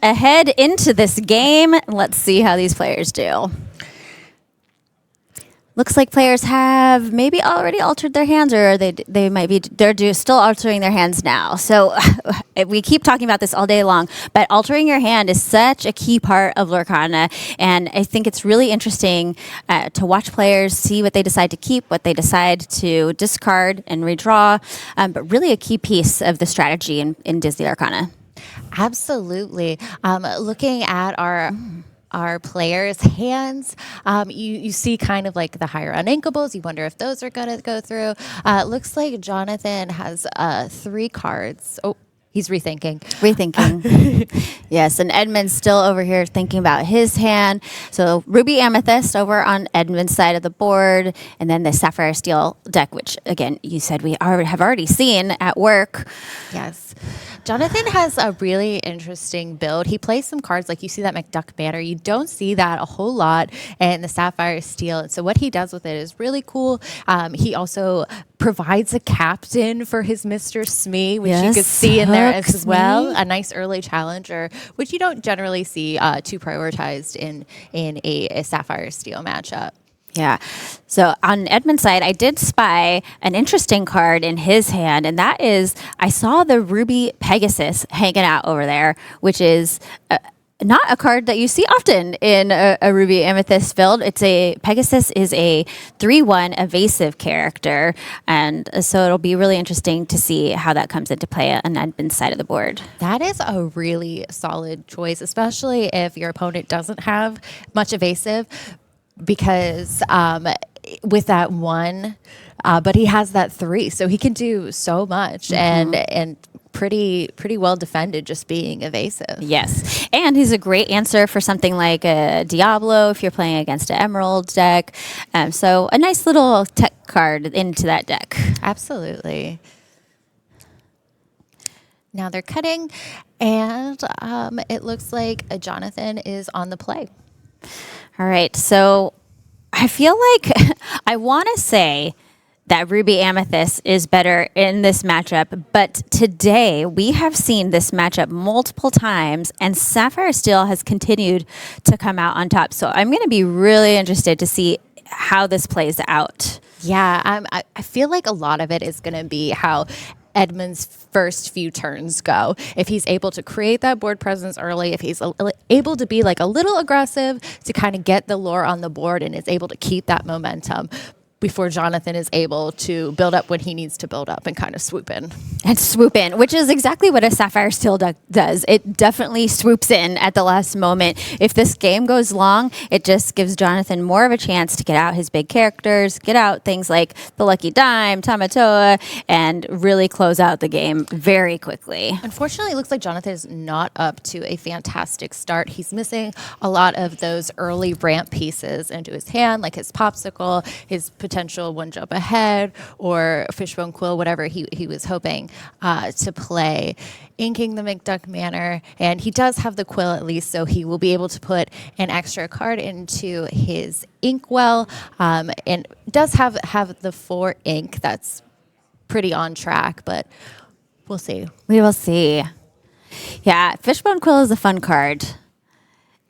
ahead into this game. Let's see how these players do. Looks like players have maybe already altered their hands, or they're still altering their hands now. So we keep talking about this all day long, but altering your hand is such a key part of Lorcana, and I think it's really interesting to watch players see what they decide to keep, what they decide to discard and redraw, but really a key piece of the strategy in Disney Lorcana. Absolutely. Looking at our players' hands, you see kind of like the higher uninkables. You wonder if those are going to go through. Looks like Jonathan has 3 cards. Oh, he's rethinking. Yes, and Edmund's still over here thinking about his hand. So Ruby Amethyst over on Edmund's side of the board, and then the Sapphire Steel deck, which, again, you said we have already seen at work. Yes. Jonathan has a really interesting build. He plays some cards like you see that McDuck banner. You don't see that a whole lot in the Sapphire Steel. And so what he does with it is really cool. He also provides a captain for his Mr. Smee, which you could see in there as well. A nice early challenger, which you don't generally see too prioritized in a Sapphire Steel matchup. Yeah. So on Edmund's side, I did spy an interesting card in his hand, and that is, I saw the Ruby Pegasus hanging out over there, which is not a card that you see often in a Ruby Amethyst build. Pegasus is a 3/1 evasive character, and so it'll be really interesting to see how that comes into play on Edmund's side of the board. That is a really solid choice, especially if your opponent doesn't have much evasive, because with that 1, but he has that 3, so he can do so much and pretty well defended just being evasive. Yes, and he's a great answer for something like a Diablo if you're playing against an Emerald deck. So a nice little tech card into that deck. Absolutely. Now they're cutting, and it looks like Jonathan is on the play. All right, so I feel like I want to say that Ruby Amethyst is better in this matchup, but today we have seen this matchup multiple times, and Sapphire Steel has continued to come out on top. So I'm going to be really interested to see how this plays out. Yeah, I feel like a lot of it is going to be how Edmund's first few turns go. If he's able to create that board presence early, if he's able to be like a little aggressive to kind of get the lore on the board and is able to keep that momentum before Jonathan is able to build up when he needs to build up and kind of swoop in. And swoop in, which is exactly what a Sapphire Steel deck does. It definitely swoops in at the last moment. If this game goes long, it just gives Jonathan more of a chance to get out his big characters, get out things like the Lucky Dime, Tamatoa, and really close out the game very quickly. Unfortunately, it looks like Jonathan is not up to a fantastic start. He's missing a lot of those early ramp pieces into his hand, like his Popsicle, his potential 1 jump ahead, or Fishbone Quill, whatever he was hoping to play. Inking the McDuck Manor, and he does have the Quill at least, so he will be able to put an extra card into his Inkwell, and does have the 4 ink. That's pretty on track, but we'll see. We will see. Yeah, Fishbone Quill is a fun card.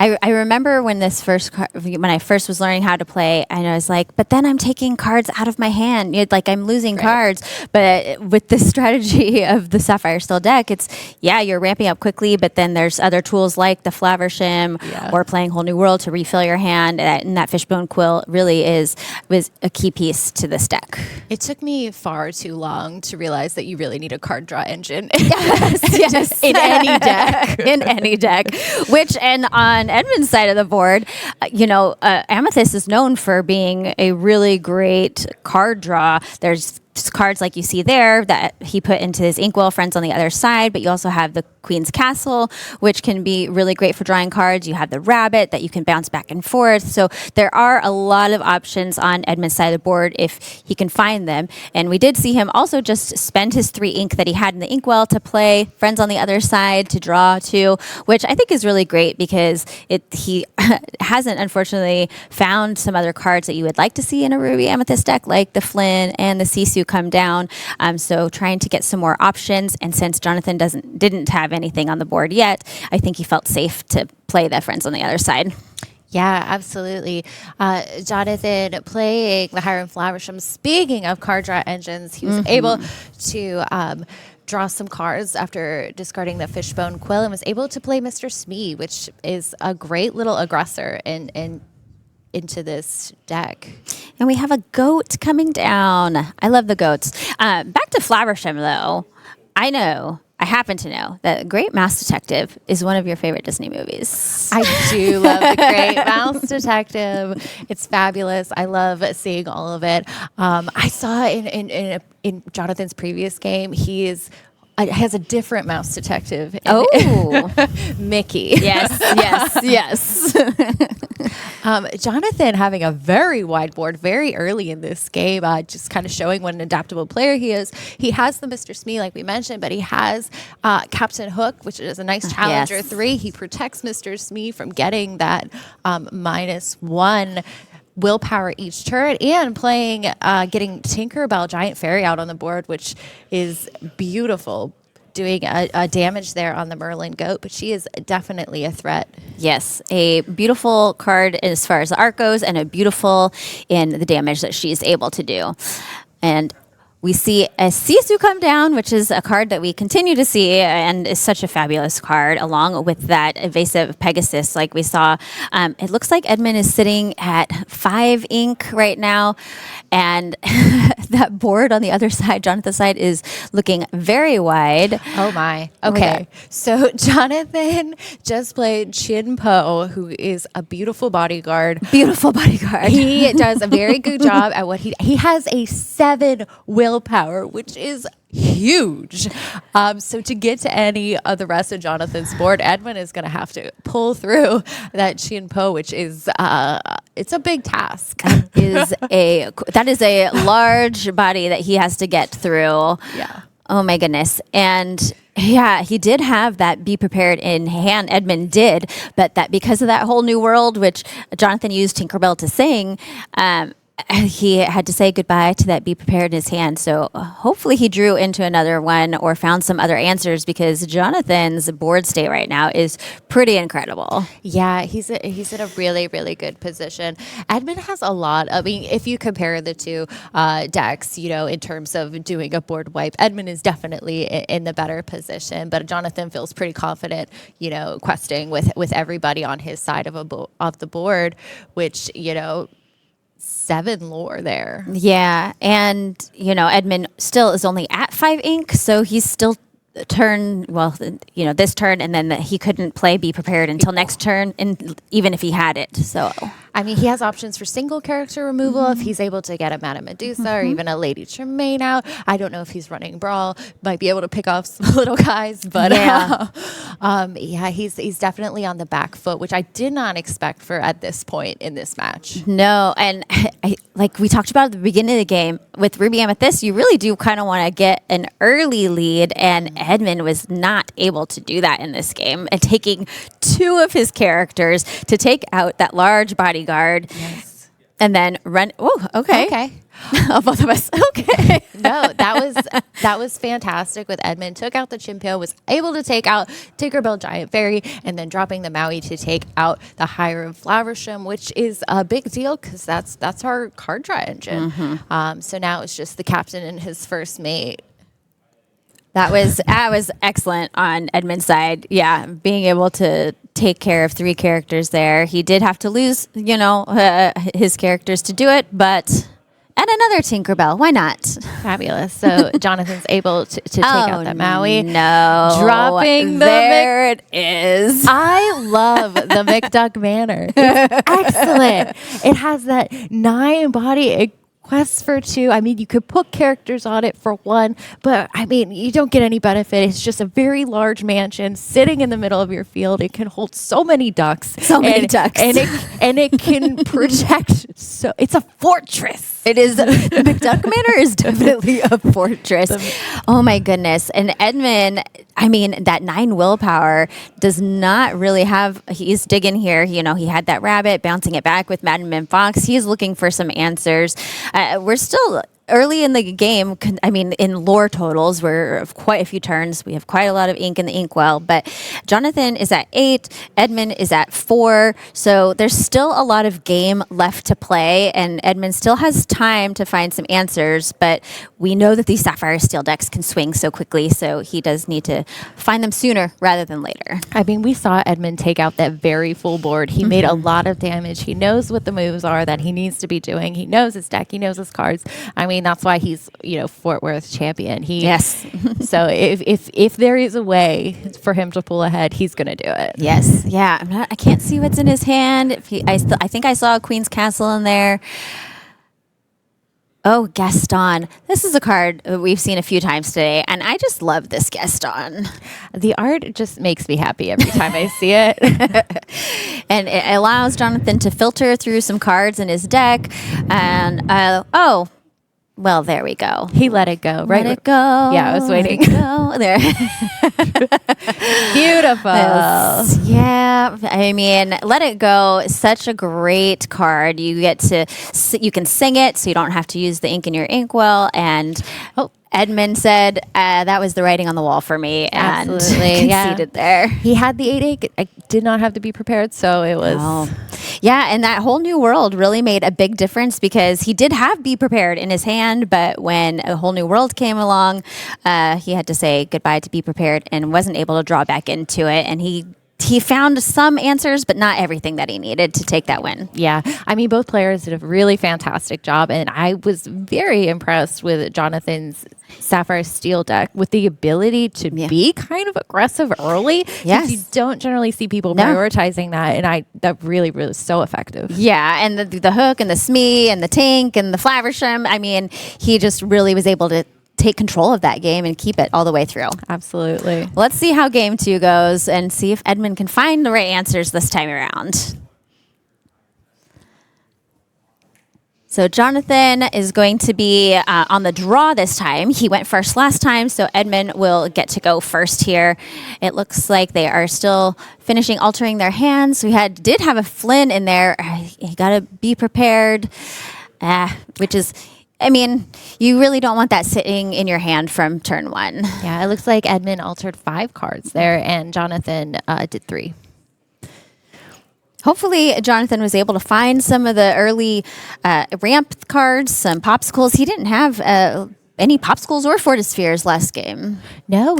I remember when when I first was learning how to play, and I was like, but then I'm taking cards out of my hand. I'm losing cards. But with the strategy of the Sapphire Steel deck, you're ramping up quickly, but then there's other tools like the Flavershim or playing Whole New World to refill your hand. And that Fishbone Quill really was a key piece to this deck. It took me far too long to realize that you really need a card draw engine. Yes. In any deck. In any deck. And on Edmund's side of the board, Amethyst is known for being a really great card draw. There's cards like you see there that he put into his Inkwell Friends on the other side, but you also have the Queen's Castle, which can be really great for drawing cards. You have the Rabbit that you can bounce back and forth. So there are a lot of options on Edmund's side of the board if he can find them. And we did see him also just spend his 3 ink that he had in the Inkwell to play Friends on the other side to draw 2, which I think is really great because he hasn't unfortunately found some other cards that you would like to see in a Ruby Amethyst deck, like the Flynn and the Sisu come down. So trying to get some more options. And since Jonathan didn't have anything on the board yet, I think he felt safe to play the friends on the other side. Yeah, absolutely. Jonathan playing the Hiram Flaversham. Speaking of card draw engines, he was able to draw some cards after discarding the Fishbone Quill and was able to play Mr. Smee, which is a great little aggressor into this deck. And we have a goat coming down. I love the goats. Back to Flaversham, though. I happen to know that Great Mouse Detective is one of your favorite Disney movies. I do love The Great Mouse Detective. It's fabulous. I love seeing all of it. I saw in Jonathan's previous game, he has a different mouse detective. Mickey. Yes. Jonathan having a very wide board very early in this game, just kind of showing what an adaptable player he is. He has the Mr. Smee, like we mentioned, but he has Captain Hook, which is a nice Challenger 3. He protects Mr. Smee from getting that -1 willpower each turn, and getting Tinkerbell Giant Fairy out on the board, which is beautiful, doing a damage there on the Merlin goat, but she is definitely a threat. Yes, a beautiful card as far as the art goes, and a beautiful in the damage that she's able to do. And we see a Sisu come down, which is a card that we continue to see and is such a fabulous card, along with that evasive Pegasus like we saw. It looks like Edmund is sitting at 5 ink right now, and that board on the other side, Jonathan's side, is looking very wide. Oh my. Okay. So Jonathan just played Chin Po, who is a beautiful bodyguard. He does a very good job at what he has a 7 willpower, which is huge. So to get to any of the rest of Jonathan's board, Edmund is going to have to pull through that Chin Po, which is it's a big task. That is a large body that he has to get through. Yeah. Oh my goodness. And yeah, he did have that be prepared in hand. Edmund did, but that because of that whole new world, which Jonathan used Tinkerbell to sing, he had to say goodbye to that be prepared in his hand. So hopefully he drew into another one or found some other answers, because Jonathan's board state right now is pretty incredible. Yeah, he's in a really, really good position. Edmund has a lot. I mean, if you compare the two decks, in terms of doing a board wipe, Edmund is definitely in the better position, but Jonathan feels pretty confident, questing with everybody on his side of the board, which, 7 lore there. Yeah. And, Edmund still is only at 5 ink. So he's still this turn, and then he couldn't play Be Prepared until next turn, and even if he had it. So, I mean, he has options for single character removal if he's able to get a Madame Medusa or even a Lady Tremaine out. I don't know if he's running Brawl, might be able to pick off some little guys, but he's definitely on the back foot, which I did not expect for at this point in this match. No, and like we talked about at the beginning of the game, with Ruby Amethyst, you really do kind of want to get an early lead, and Edmund was not able to do that in this game, and taking 2 of his characters to take out that large bodyguard. Yes. And then run. Oh, okay. Both of us. Okay. No, that was fantastic with Edmund. Took out the Chimpo, was able to take out Tinkerbell Giant Fairy, and then dropping the Maui to take out the Hiram Flaversham, which is a big deal because that's our card draw engine. So now it's just the captain and his first mate. That was excellent on Edmund's side. Yeah, being able to take care of 3 characters there. He did have to lose, his characters to do it, but and another Tinkerbell. Why not? Fabulous. So Jonathan's able to take out that Maui. No. Dropping there it is. I love the McDuck Manor. It's excellent. It has that 9 body quest for 2. I mean, you could put characters on it for 1, but I mean, you don't get any benefit. It's just a very large mansion sitting in the middle of your field. It can hold so many ducks. Many ducks. And it can protect. So it's a fortress. It is. The McDuck Manor is definitely a fortress. Oh my goodness. And Edmund, I mean, that 9 willpower does not really have, he's digging here. He had that rabbit, bouncing it back with Madam and Fox. He's looking for some answers. We're still early in the game, I mean, in lore totals, we're quite a few turns. We have quite a lot of ink in the inkwell, but Jonathan is at 8, Edmund is at 4. So there's still a lot of game left to play, and Edmund still has time to find some answers, but we know that these Sapphire Steel decks can swing so quickly, so he does need to find them sooner rather than later. I mean, we saw Edmund take out that very full board. He made a lot of damage. He knows what the moves are that he needs to be doing. He knows his deck. He knows his cards. I mean, that's why he's, Fort Worth champion. Yes. So if there is a way for him to pull ahead, he's going to do it. Yes. Yeah. I can't see what's in his hand. I think I saw a Queen's Castle in there. Oh, Gaston. This is a card we've seen a few times today, and I just love this Gaston. The art just makes me happy every time I see it. And it allows Jonathan to filter through some cards in his deck. And, well, there we go. He let it go, right? Let it go. Yeah, I was waiting. There. Beautiful. Yeah. I mean, Let It Go is such a great card. You can sing it, so you don't have to use the ink in your inkwell. And Edmund said that was the writing on the wall for me, and conceded there. He had the 8/8. I did not have to be prepared, so it was. Yeah, and that whole new world really made a big difference because he did have Be Prepared in his hand, but when a whole new world came along, he had to say goodbye to Be Prepared and wasn't able to draw back into it. And he found some answers, but not everything that he needed to take that win. Yeah. I mean, both players did a really fantastic job, and I was very impressed with Jonathan's Sapphire Steel deck with the ability to be kind of aggressive early. Yes. You don't generally see people prioritizing that, and that really, really is so effective. Yeah, and the hook and the Smee and the tank and the Flaversham. I mean, he just really was able to take control of that game and keep it all the way through. Absolutely. Let's see how game 2 goes and see if Edmund can find the right answers this time around. So Jonathan is going to be on the draw this time. He went first last time, so Edmund will get to go first here. It looks like they are still finishing altering their hands. We did have a Flynn in there. You got to be prepared, which is... I mean, you really don't want that sitting in your hand from turn 1. Yeah, it looks like Edmund altered 5 cards there, and Jonathan did 3. Hopefully, Jonathan was able to find some of the early ramp cards, some popsicles. He didn't have any popsicles or Fortispheres last game. No,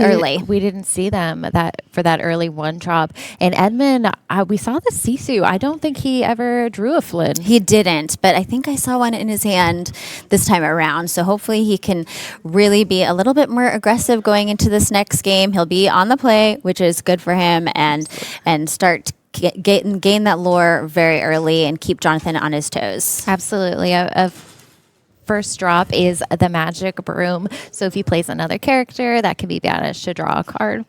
we didn't see them for that early 1 drop. And Edmund, we saw the Sisu. I don't think he ever drew a Flynn. He didn't, but I think I saw one in his hand this time around. So hopefully he can really be a little bit more aggressive going into this next game. He'll be on the play, which is good for him, and start gain that lore very early and keep Jonathan on his toes. Absolutely. First drop is the Magic Broom. So if he plays another character, that can be banished to draw a card.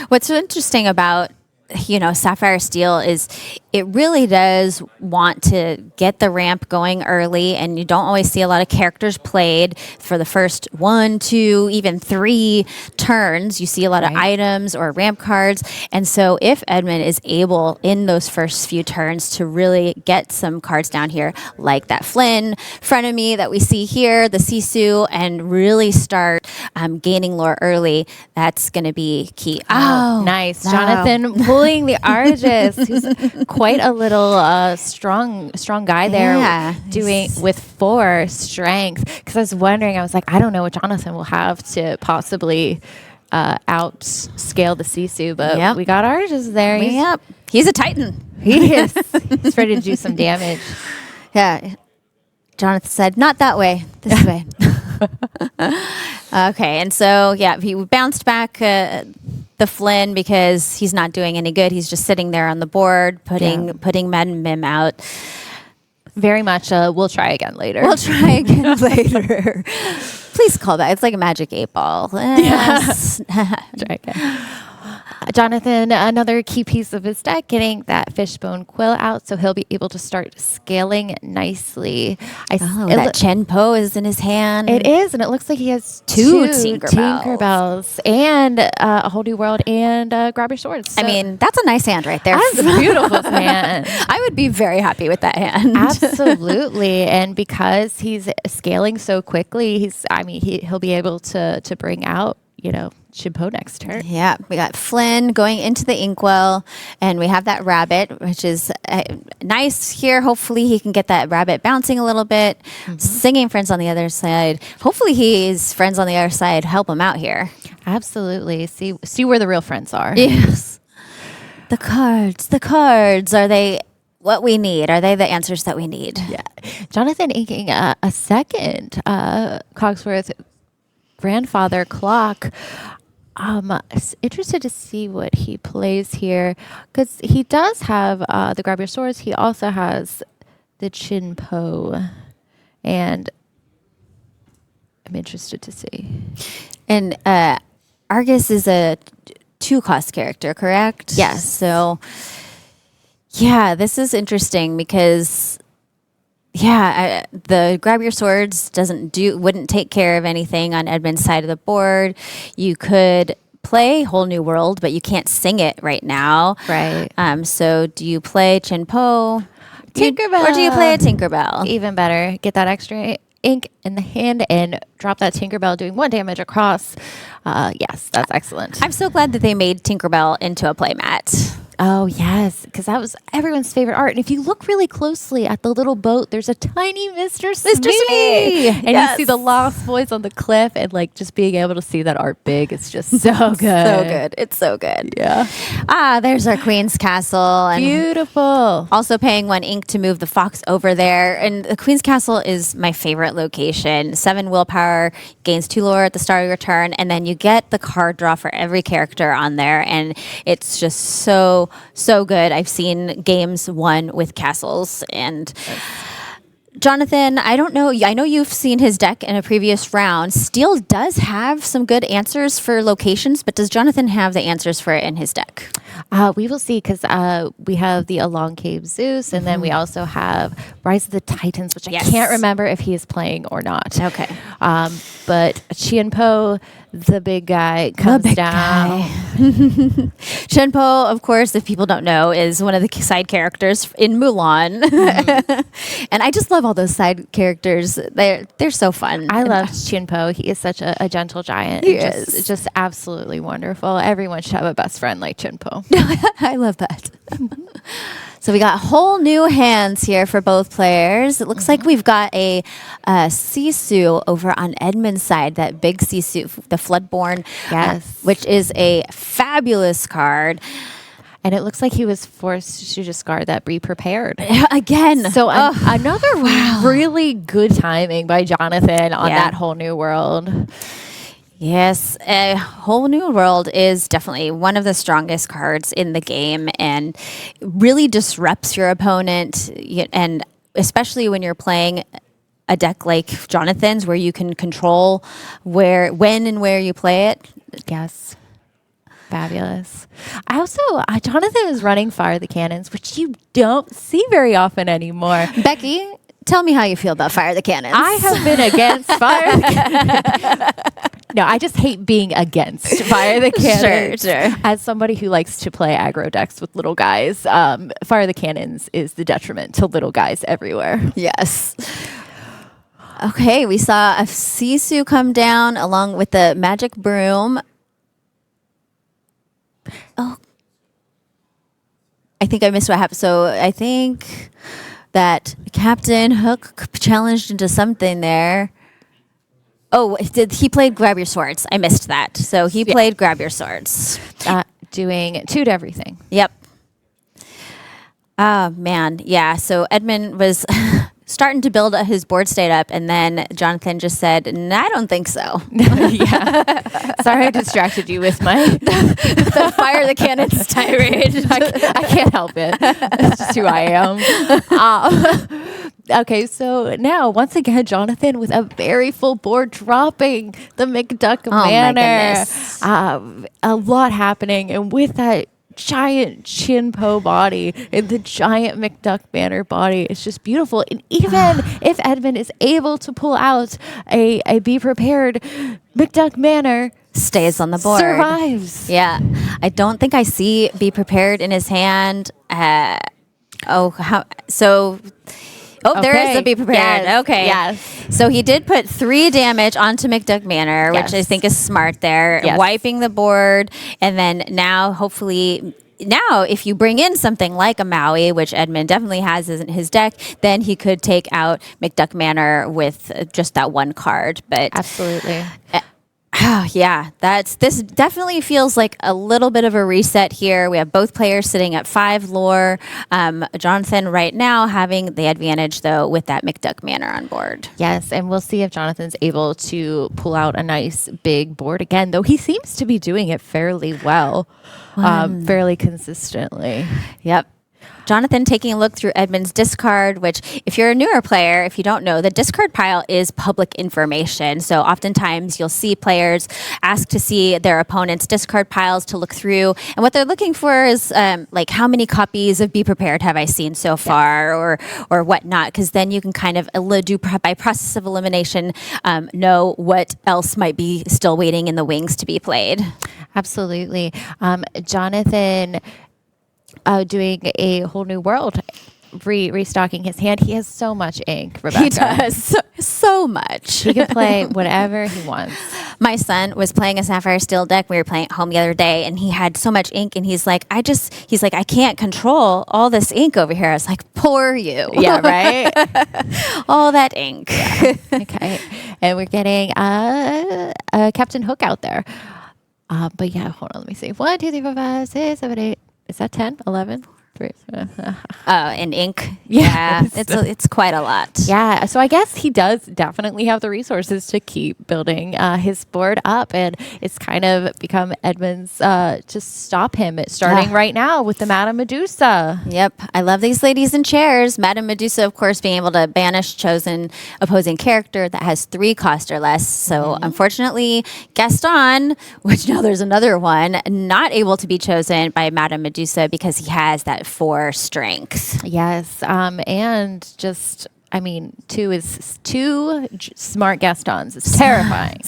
What's so interesting about Sapphire Steel is it really does want to get the ramp going early, and you don't always see a lot of characters played for the first 1, 2, even 3 turns. You see a lot of items or ramp cards, and so if Edmund is able in those first few turns to really get some cards down here, like that Flynn frenemy that we see here, the Sisu, and really start gaining lore early, that's going to be key. Oh, nice. Oh. Jonathan pulling the Argus, who's quite a little strong guy there, doing with 4 strength. Because I was wondering, I was like, I don't know what Jonathan will have to possibly outscale the Sisu, but we got Argus there. He's a Titan. He is. He's ready to do some damage. Yeah. Jonathan said, not that way, this way. Okay, and so, he bounced back the Flynn because he's not doing any good. He's just sitting there on the board, putting Madden Mim out. Very much, we'll try again later. We'll try again later. Please call that. It's like a magic 8 ball. Yes. Try again. Jonathan, another key piece of his deck, getting that fishbone quill out, so he'll be able to start scaling nicely. That Chenpo is in his hand. It is, and it looks like he has two Tinkerbells and a whole new world and grab your swords. So I mean, that's a nice hand right there. that's a beautiful hand. I would be very happy with that hand. Absolutely, and because he's scaling so quickly, he'll be able to bring out, Chenpo next turn. Yeah, we got Flynn going into the inkwell, and we have that rabbit, which is nice here. Hopefully he can get that rabbit bouncing a little bit, singing friends on the other side. Hopefully his friends on the other side help him out here. Absolutely. See where the real friends are. Yes. The cards. Are they what we need? Are they the answers that we need? Yeah. Jonathan inking a second Cogsworth grandfather clock. Interested to see what he plays here, because he does have the grab your swords. He also has the Chenpo, and I'm interested to see. And Argus is a 2-cost character, correct? Yes. So, yeah, this is interesting because, the grab your swords wouldn't take care of anything on Edmund's side of the board. You could play Whole New World, but you can't sing it right now. Right. So do you play Chenpo? Tinkerbell. Or do you play a Tinkerbell? Even better. Get that extra ink in the hand and drop that Tinkerbell doing 1 damage across. Yes, that's excellent. I'm so glad that they made Tinkerbell into a playmat. Oh, yes, because that was everyone's favorite art. And if you look really closely at the little boat, there's a tiny Mr. Smee. And you see the Lost Boys on the cliff, and just being able to see that art big, it's just so good. So good. It's so good. Yeah. There's our Queen's Castle. And beautiful. also paying 1 ink to move the fox over there. And the Queen's Castle is my favorite location. 7 willpower, gains 2 lore at the start of your turn, and then you get the card draw for every character on there. And it's just so good. I've seen games won with castles. And Jonathan, I don't know. I know you've seen his deck in a previous round. Steel does have some good answers for locations, but does Jonathan have the answers for it in his deck? We will see, because we have the Along Cave Zeus, and then we also have Rise of the Titans, which I can't remember if he is playing or not. Okay. But Chenpo, the big guy, comes down. Chenpo, of course, if people don't know, is one of the side characters in Mulan. And I just love all those side characters. They're so fun. I love Chenpo. He is such a gentle giant. He is. Just absolutely wonderful. Everyone should have a best friend like Chenpo. I love that. So we got whole new hands here for both players. It looks like we've got a Sisu over on Edmund's side, that big Sisu, the Floodborn, which is a fabulous card. And it looks like he was forced to discard that Be Prepared. Again. So another really good timing by Jonathan on that Whole New World. Yes, a Whole New World is definitely one of the strongest cards in the game, and really disrupts your opponent, and especially when you're playing a deck like Jonathan's, where you can control when and where you play it. Yes. Fabulous. Jonathan is running Fire the Cannons, which you don't see very often anymore. Becky, tell me how you feel about Fire the Cannons. I have been against Fire the Cannons. No, I just hate being against Fire the Cannons. Sure. As somebody who likes to play aggro decks with little guys, Fire the Cannons is the detriment to little guys everywhere. Yes. Okay, we saw a Sisu come down along with the magic broom. Oh, I think I missed what happened. So I think that Captain Hook challenged into something there. Oh, he played Grab Your Swords? I missed that. So he played Grab Your Swords. Doing 2 to everything. Yep. Oh, man. Yeah. So Edmund was starting to build his board state up, and then Jonathan just said, "No, I don't think so." Sorry I distracted you with my the Fire the Cannons tirade. I can't help it. That's just who I am. Okay, so now once again, Jonathan with a very full board, dropping the McDuck my Manor. goodness. A lot happening, and with that giant Chinpo body and the giant McDuck Manor body, it's just beautiful. And even if Edmund is able to pull out a be prepared, McDuck Manor Stays on the board. survives. Yeah. I don't think I see be prepared in his hand. There is a be prepared. Yes. Okay. Yes. So he did put 3 damage onto McDuck Manor, which I Yes. think is smart there, Yes. wiping the board. And then now, hopefully, if you bring in something like a Maui, which Edmund definitely has in his deck, then he could take out McDuck Manor with just that one card. But Absolutely. yeah, this definitely feels like a little bit of a reset here. We have both players sitting at 5 lore. Jonathan right now having the advantage though with that McDuck Manor on board. Yes, and we'll see if Jonathan's able to pull out a nice big board again, though he seems to be doing it fairly well, fairly consistently. Yep. Jonathan taking a look through Edmund's discard, which if you're a newer player, if you don't know, the discard pile is public information. So oftentimes you'll see players ask to see their opponent's discard piles to look through. And what they're looking for is like how many copies of Be Prepared have I seen so far or whatnot, because then you can kind of by process of elimination know what else might be still waiting in the wings to be played. Absolutely. Jonathan doing a whole new world, restocking his hand. He has so much ink, Rebecca. He does so much. He can play whatever he wants. My son was playing a Sapphire Steel deck. We were playing at home the other day, and he had so much ink, and he's like, I can't control all this ink over here. I was like, poor you. Yeah, right? All that ink. Yeah. Okay. And we're getting Captain Hook out there. But yeah, hold on. Let me see. 1, 2, 3, 4, 5, 6, 7, 8. Is that 10, 11? 3. In ink. Yeah. It's quite a lot. Yeah. So I guess he does definitely have the resources to keep building his board up. And it's kind of become Edmund's to stop him. It's starting right now with the Madame Medusa. Yep. I love these ladies in chairs. Madame Medusa, of course, being able to banish chosen opposing character that has 3 cost or less. So unfortunately, Gaston, which now there's another one, not able to be chosen by Madame Medusa because he has that 4 strength. Yes. And just, I mean, 2 smart Gastons. It's terrifying.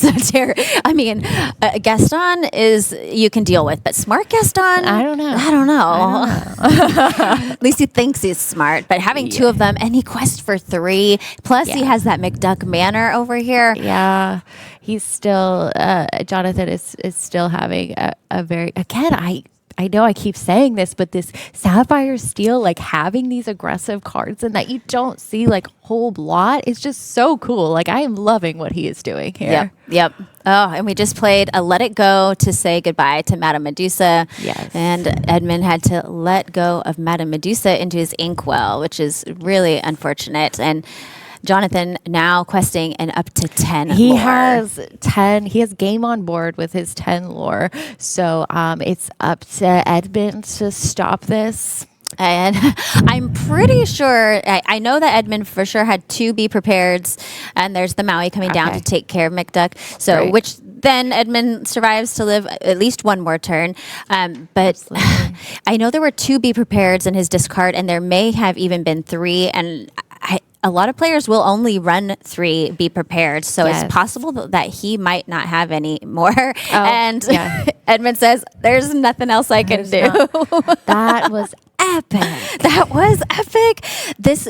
Gaston is you can deal with, but smart Gaston, I don't know. At least he thinks he's smart, but having 2 of them and he quests for 3, plus he has that McDuck Manor over here. Yeah. He's still, Jonathan is still having a very, again, I know I keep saying this, but this Sapphire Steel, like having these aggressive cards and that you don't see like whole lot is just so cool. Like I am loving what he is doing here. Yep. Oh, and we just played a Let It Go to say goodbye to Madame Medusa. Yes. And Edmund had to let go of Madame Medusa into his inkwell, which is really unfortunate. And Jonathan now questing an up to 10 He lore. has 10. He has game on board with his 10 lore. So it's up to Edmund to stop this. And I'm pretty sure, I know that Edmund for sure had 2 Be Prepareds, and there's the Maui coming down to take care of McDuck. So, Right. which then Edmund survives to live at least one more turn. But I know there were 2 Be Prepareds in his discard, and there may have even been 3. And a lot of players will only run 3 Be Prepared. So Yes. it's possible that he might not have any more. And yeah. Edmund says, there's nothing else I can do. That was epic. That was epic. This